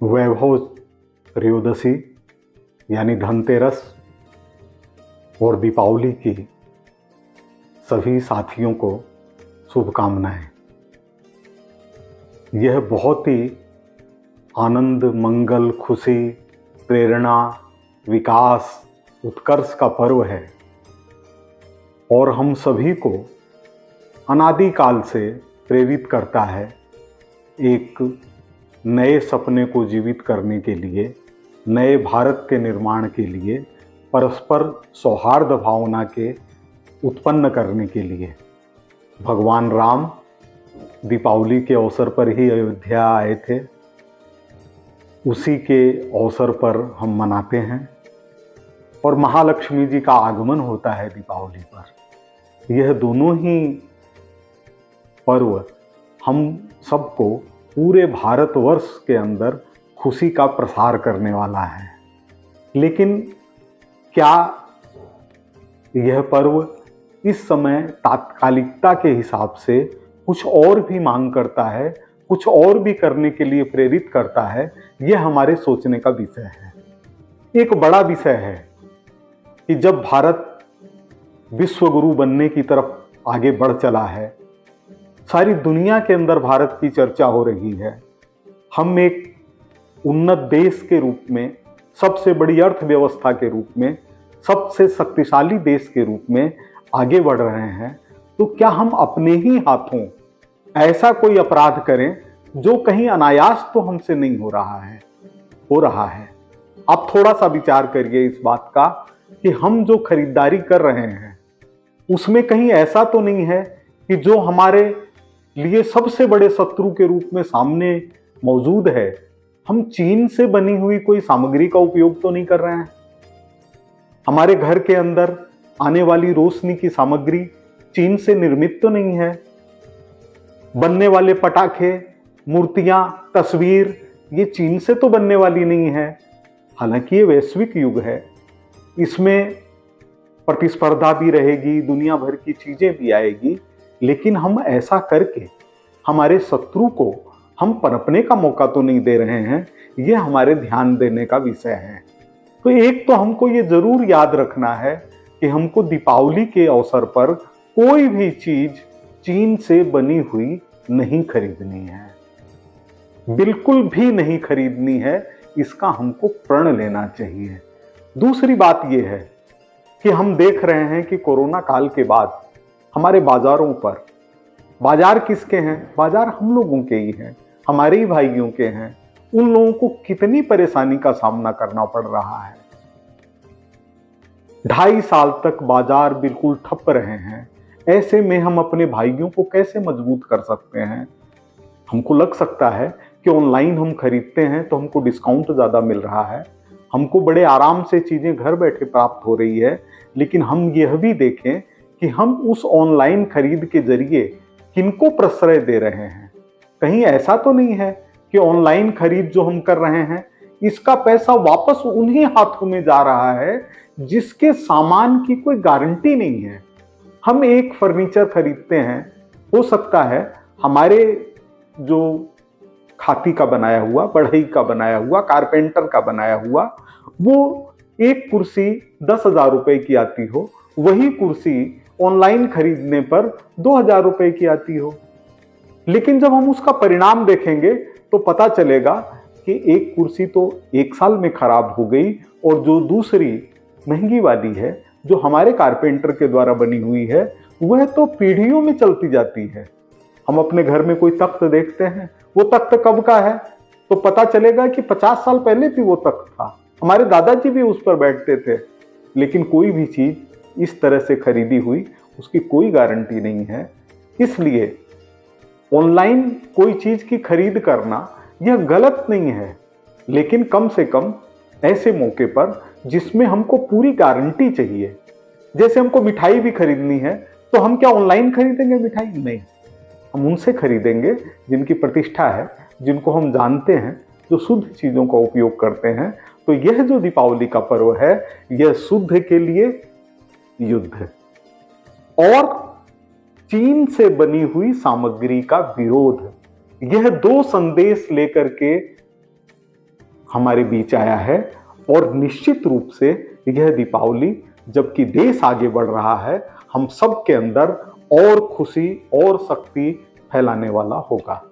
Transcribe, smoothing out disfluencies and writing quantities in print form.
वैभव त्रयोदशी यानी धनतेरस और दीपावली की सभी साथियों को शुभकामनाएं। यह बहुत ही आनंद, मंगल, खुशी, प्रेरणा, विकास, उत्कर्ष का पर्व है और हम सभी को अनादिकाल से प्रेरित करता है एक नए सपने को जीवित करने के लिए, नए भारत के निर्माण के लिए, परस्पर सौहार्द भावना के उत्पन्न करने के लिए। भगवान राम दीपावली के अवसर पर ही अयोध्या आए थे, उसी के अवसर पर हम मनाते हैं और महालक्ष्मी जी का आगमन होता है दीपावली पर। यह दोनों ही पर्व हम सबको पूरे भारतवर्ष के अंदर खुशी का प्रसार करने वाला है। लेकिन क्या यह पर्व इस समय तात्कालिकता के हिसाब से कुछ और भी मांग करता है, कुछ और भी करने के लिए प्रेरित करता है? यह हमारे सोचने का विषय है। एक बड़ा विषय है कि जब भारत विश्व गुरु बनने की तरफ आगे बढ़ चला है, सारी दुनिया के अंदर भारत की चर्चा हो रही है, हम एक उन्नत देश के रूप में, सबसे बड़ी अर्थव्यवस्था के रूप में, सबसे शक्तिशाली देश के रूप में आगे बढ़ रहे हैं, तो क्या हम अपने ही हाथों ऐसा कोई अपराध करें जो कहीं अनायास तो हमसे नहीं हो रहा है। आप थोड़ा सा विचार करिए इस बात का कि हम जो खरीदारी कर रहे हैं उसमें कहीं ऐसा तो नहीं है कि जो हमारे लिए सबसे बड़े शत्रु के रूप में सामने मौजूद है, हम चीन से बनी हुई कोई सामग्री का उपयोग तो नहीं कर रहे हैं। हमारे घर के अंदर आने वाली रोशनी की सामग्री चीन से निर्मित तो नहीं है। बनने वाले पटाखे, मूर्तियां, तस्वीर, ये चीन से तो बनने वाली नहीं है। हालांकि ये वैश्विक युग है, इसमें प्रतिस्पर्धा भी रहेगी, दुनिया भर की चीजें भी आएगी, लेकिन हम ऐसा करके हमारे शत्रु को हम पनपने का मौका तो नहीं दे रहे हैं। यह हमारे ध्यान देने का विषय है। तो एक तो हमको ये जरूर याद रखना है कि हमको दीपावली के अवसर पर कोई भी चीज चीन से बनी हुई नहीं खरीदनी है, बिल्कुल भी नहीं खरीदनी है। इसका हमको प्रण लेना चाहिए। दूसरी बात यह है कि हम देख रहे हैं कि कोरोना काल के बाद हमारे बाजारों पर, बाजार किसके हैं? बाजार हम लोगों के ही हैं, हमारे ही भाइयों के हैं। उन लोगों को कितनी परेशानी का सामना करना पड़ रहा है। 2.5 साल तक बाजार बिल्कुल ठप रहे हैं। ऐसे में हम अपने भाइयों को कैसे मजबूत कर सकते हैं? हमको लग सकता है कि ऑनलाइन हम खरीदते हैं तो हमको डिस्काउंट ज़्यादा मिल रहा है, हमको बड़े आराम से चीज़ें घर बैठे प्राप्त हो रही है। लेकिन हम यह भी देखें कि हम उस ऑनलाइन खरीद के जरिए किनको प्रश्रय दे रहे हैं। कहीं ऐसा तो नहीं है कि ऑनलाइन खरीद जो हम कर रहे हैं इसका पैसा वापस उन्हीं हाथों में जा रहा है जिसके सामान की कोई गारंटी नहीं है। हम एक फर्नीचर खरीदते हैं, हो सकता है हमारे जो खाती का बनाया हुआ, बढ़ई का बनाया हुआ, कारपेंटर का बनाया हुआ, वो एक कुर्सी 10,000 रुपए की आती हो, वही कुर्सी ऑनलाइन खरीदने पर 2,000 रुपए की आती हो। लेकिन जब हम उसका परिणाम देखेंगे तो पता चलेगा कि एक कुर्सी तो 1 साल में खराब हो गई और जो दूसरी महंगी वाली है, जो हमारे कारपेंटर के द्वारा बनी हुई है, वह तो पीढ़ियों में चलती जाती है। हम अपने घर में कोई तख्त देखते हैं, वो तख्त कब का है तो पता चलेगा कि 50 साल पहले भी वो तख्त था, हमारे दादाजी भी उस पर बैठते थे। लेकिन कोई भी चीज इस तरह से खरीदी हुई उसकी कोई गारंटी नहीं है। इसलिए ऑनलाइन कोई चीज की खरीद करना यह गलत नहीं है, लेकिन कम से कम ऐसे मौके पर जिसमें हमको पूरी गारंटी चाहिए। जैसे हमको मिठाई भी खरीदनी है तो हम क्या ऑनलाइन खरीदेंगे मिठाई? नहीं, हम उनसे खरीदेंगे जिनकी प्रतिष्ठा है, जिनको हम जानते हैं, जो शुद्ध चीजों का उपयोग करते हैं। तो यह जो दीपावली का पर्व है, यह शुद्ध के लिए युद्ध और चीन से बनी हुई सामग्री का विरोध, यह 2 संदेश लेकर के हमारे बीच आया है और निश्चित रूप से यह दीपावली, जबकि देश आगे बढ़ रहा है, हम सब के अंदर और खुशी और शक्ति फैलाने वाला होगा।